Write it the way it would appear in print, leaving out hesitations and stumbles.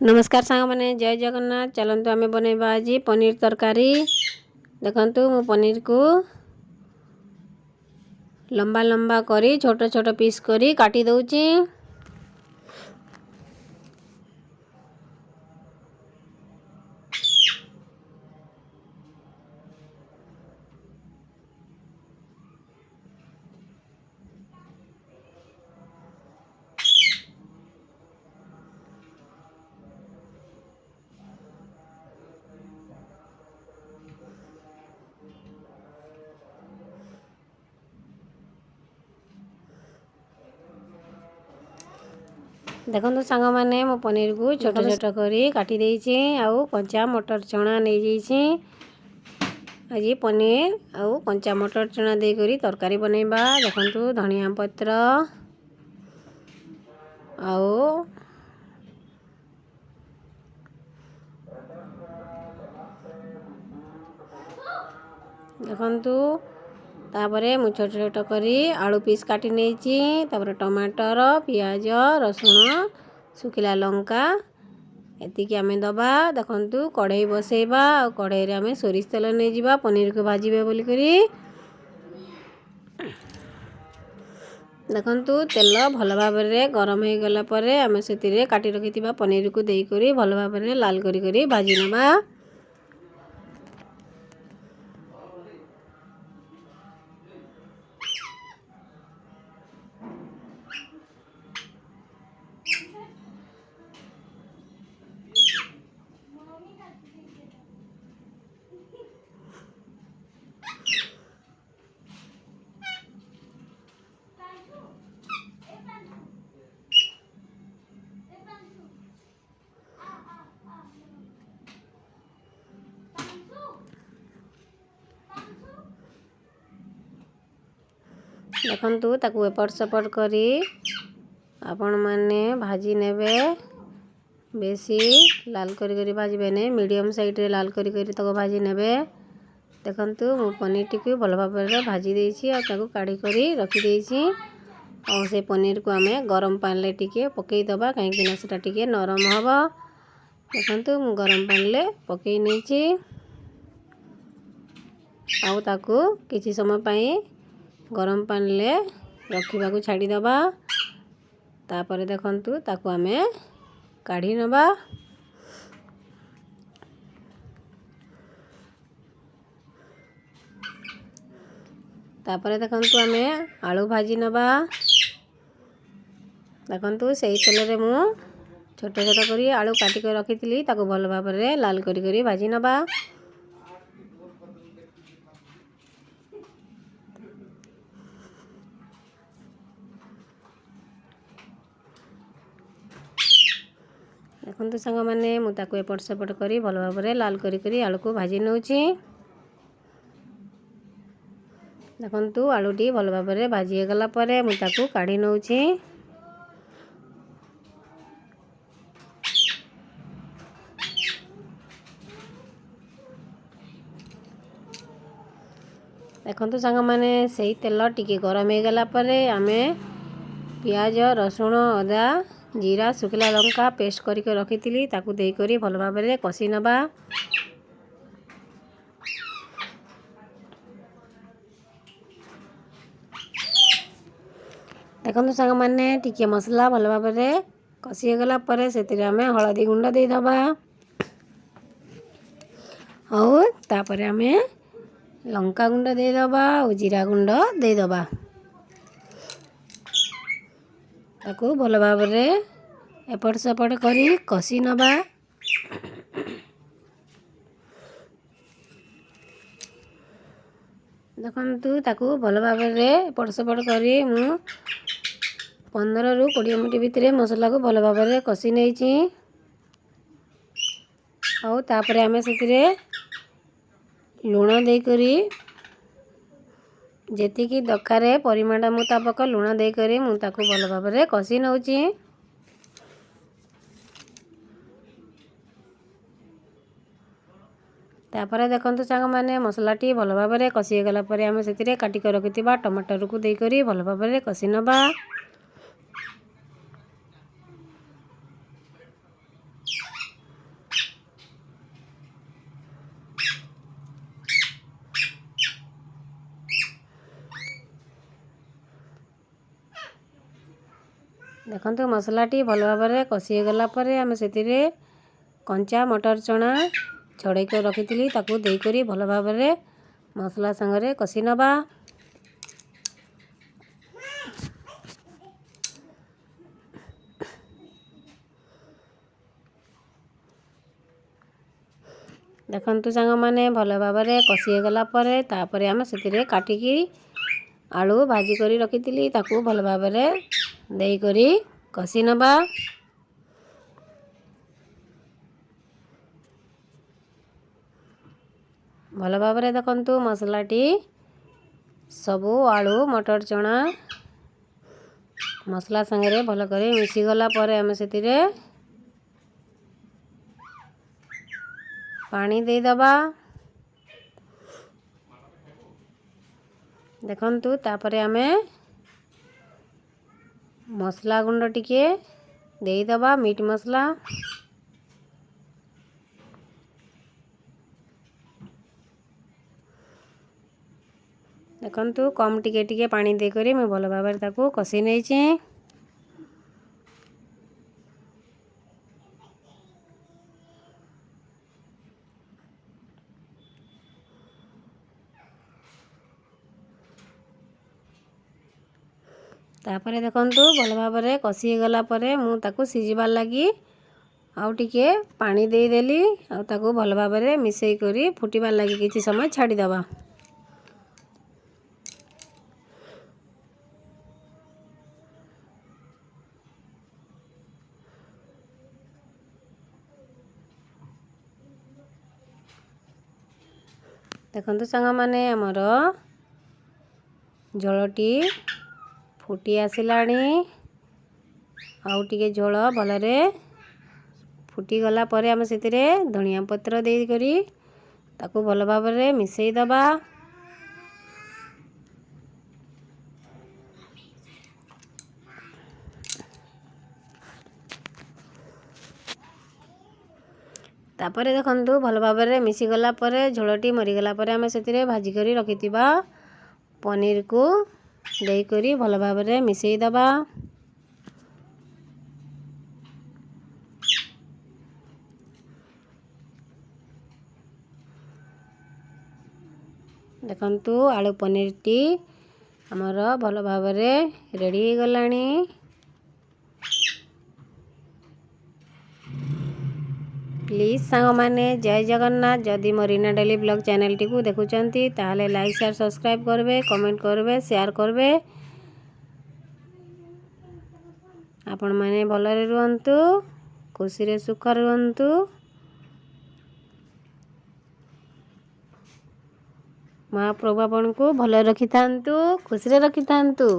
नमस्कार सांग मैंने जय जगन्नाथ। चलतु आम बनवा आज पनीर तरकारी। देखु मु पनीर को लंबा लंबा करी छोट छोट पीस करी काटी दउची। देखो सांग मैंने मो पनीर को छोट छोट करी काटी देइछि। आउ कच्चा मटर चना नहीं जाइछि। आज पनीर आउ कच्चा मटर चना दे करी तरकारी बनैबा। देखंतु धनिया पत्र आउ देखंतु तापरे मु छोट छोट करी आलू पीस काटी नेछि। तापरे टमाटर पियाज रसुण सुखिला लंका एतिकी आमे दबा। देखंतु कढ़ई बसेबा और कढ़ई रे आमे सोरिष तेल नै जिबा पनीर को भाजीबे बोली करी। देखंतु तेल भल भाबरे गरम हो गला परे आमे सेतिरे काटी रखितिबा पनीर को देई करी भल भाबरे लाल करी करी भाजी नबा। देखंतु ताकू एपट सेपट करी आपण माने भाजी नेबे। बेसी लाल करी करी भाजबे ने मीडियम साइड रे लाल करी करी तको भाजी नेबे। देखंतु मु पनीर टिकु भल भाबरे भाजी देइछि और ताकू काढी करी रखी देइछि। और से पनीर को आमे गरम पानी ले टिके पकेई दबा काहे कि ना सेटा टिके नरम हबो। देखंतु मु गरम पानी ले पकेई नेछि आउ ताकू किछि समय पई गरम पानी ले रखिबा को छाड़ी दबा। तापरे देखंतु ताकू आमे काढी नबा। तापरे देखंतु आमे आलू भाजी नबा। देखंतु सेही तेल रे मु छोट छोट करी आलू काटी के रखितिली ताकू भल भाबरे लाल करी करी भाजी नबा। देखंतु संग माने मु ताकू एपट सेपट करी भल भाबरे लाल करी करी आलू को भाजी नउछि। देखंतु आलूटी भल भाबरे भाजी गला परे मु ताकू काढी नउछि। देखंतु संग माने सेही तेल टिके गरम हो गला परे आमे पियाज रसुण अदा जीरा सुखिला लंका पेस्ट करके रखितिली ताकू देई करी भल भाबरे कसी नबा। देखंतु संग माने टिके मसला भल भाबरे कसी गला परे सेतिरे आमे हळदी गुंड देई दबा। और तापरे आमे लंका गुंड दे दबा और जीरा गुंड दे दबा। ताकू भल भाबरे एपट सेपट करी कसी नबा। देखंतु ताकू भल भाबरे एपट सेपट करी मु 15 रु 20 मिनिट भितरे मसला को भल भाबरे कसी नेछि। और तापरे आमे सेतिरे लूण दे करी जेतिकी दरकारे परिमाण मुताबक लूण दे करी मु ताकू भल भाबरे कसी नउछि। तापरे देखंतु सांग माने मसलाटी भल भाबरे कसी गला परे आमे सेतिरे काटी के रखितिबा टमाटर को दे करी भल भाबरे कसी नबा। ଦେଖନ୍ତୁ ମସଲାଟି ଭଲ ଭାବରେ କଷି ହେଇଗଲା ପରେ ଆମେ ସେଥିରେ କଞ୍ଚା ମଟର ଚଣା ଛଡ଼େଇକି ରଖିଥିଲି ତାକୁ ଦେଇକରି ଭଲ ଭାବରେ ମସଲା ସାଙ୍ଗରେ କଷି ନେବା। ଦେଖନ୍ତୁ ସାଙ୍ଗମାନେ ଭଲ ଭାବରେ କଷି ହେଇଗଲା ପରେ ତାପରେ ଆମେ ସେଥିରେ କାଟିକି ଆଳୁ ଭାଜି କରି ରଖିଥିଲି ତାକୁ ଭଲ ଭାବରେ ଦେଇକରି କଷି ନେବା। ଭଲ ଭାବରେ ଦେଖନ୍ତୁ ମସଲାଟି ସବୁ ଆଳୁ ମଟର ଚଣା ମସଲା ସାଙ୍ଗରେ ଭଲ କରି ମିଶିଗଲା ପରେ ଆମେ ସେଥିରେ ପାଣି ଦେଇଦେବା। ଦେଖନ୍ତୁ ତାପରେ ଆମେ ମସଲା ଗୁଣ୍ଡ ଟିକେ ଦେଇଦେବା ମିଟ୍ ମସଲା। ଦେଖନ୍ତୁ କମ୍ ଟିକେ ଟିକେ ପାଣି ଦେଇକରି ମୁଁ ଭଲ ଭାବରେ ତାକୁ କଷି ନେଇଛି। ତାପରେ ଦେଖନ୍ତୁ ଭଲ ଭାବରେ କଷି ହେଇଗଲା ପରେ ମୁଁ ତାକୁ ସିଝିବାର ଲାଗି ଆଉ ଟିକେ ପାଣି ଦେଇଦେଲି ଆଉ ତାକୁ ଭଲ ଭାବରେ ମିଶେଇ କରି ଫୁଟିବାର ଲାଗି କିଛି ସମୟ ଛାଡ଼ିଦେବା। ଦେଖନ୍ତୁ ସାଙ୍ଗମାନେ ଆମର ଝୋଳଟି ଫୁଟି ଆସିଲାଣି। ଆଉ ଟିକେ ଝୋଳ ଭଲରେ ଫୁଟିଗଲା ପରେ ଆମେ ସେଥିରେ ଧନିଆ ପତ୍ର ଦେଇକରି ତାକୁ ଭଲ ଭାବରେ ମିଶେଇ ଦେବା। ତାପରେ ଦେଖନ୍ତୁ ଭଲ ଭାବରେ ମିଶିଗଲା ପରେ ଝୋଳଟି ମରିଗଲା ପରେ ଆମେ ସେଥିରେ ଭାଜି କରି ରଖିଥିବା ପନିରକୁ ଦେଇକରି ଭଲ ଭାବରେ ମିଶେଇ ଦେବା। ଦେଖନ୍ତୁ ଆଳୁ ପନିରଟି ଆମର ଭଲ ଭାବରେ ରେଡ଼ି ହେଇଗଲାଣି। ପ୍ଲିଜ୍ ସାଙ୍ଗମାନେ ଜୟ ଜଗନ୍ନାଥ। ଯଦି ମୋ ରୀନା ଡେଲି ବ୍ଲଗ୍ ଚ୍ୟାନେଲଟିକୁ ଦେଖୁଛନ୍ତି ତାହେଲେ ଲାଇକ୍ ସେୟାର ସବସ୍କ୍ରାଇବ୍ କରିବେ, କମେଣ୍ଟ କରିବେ, ସେୟାର କରିବେ। ଆପଣମାନେ ଭଲରେ ରୁହନ୍ତୁ, ଖୁସିରେ ସୁଖରେ ରୁହନ୍ତୁ। ମହାପ୍ରଭୁ ଆପଣଙ୍କୁ ଭଲରେ ରଖିଥାନ୍ତୁ, ଖୁସିରେ ରଖିଥାନ୍ତୁ।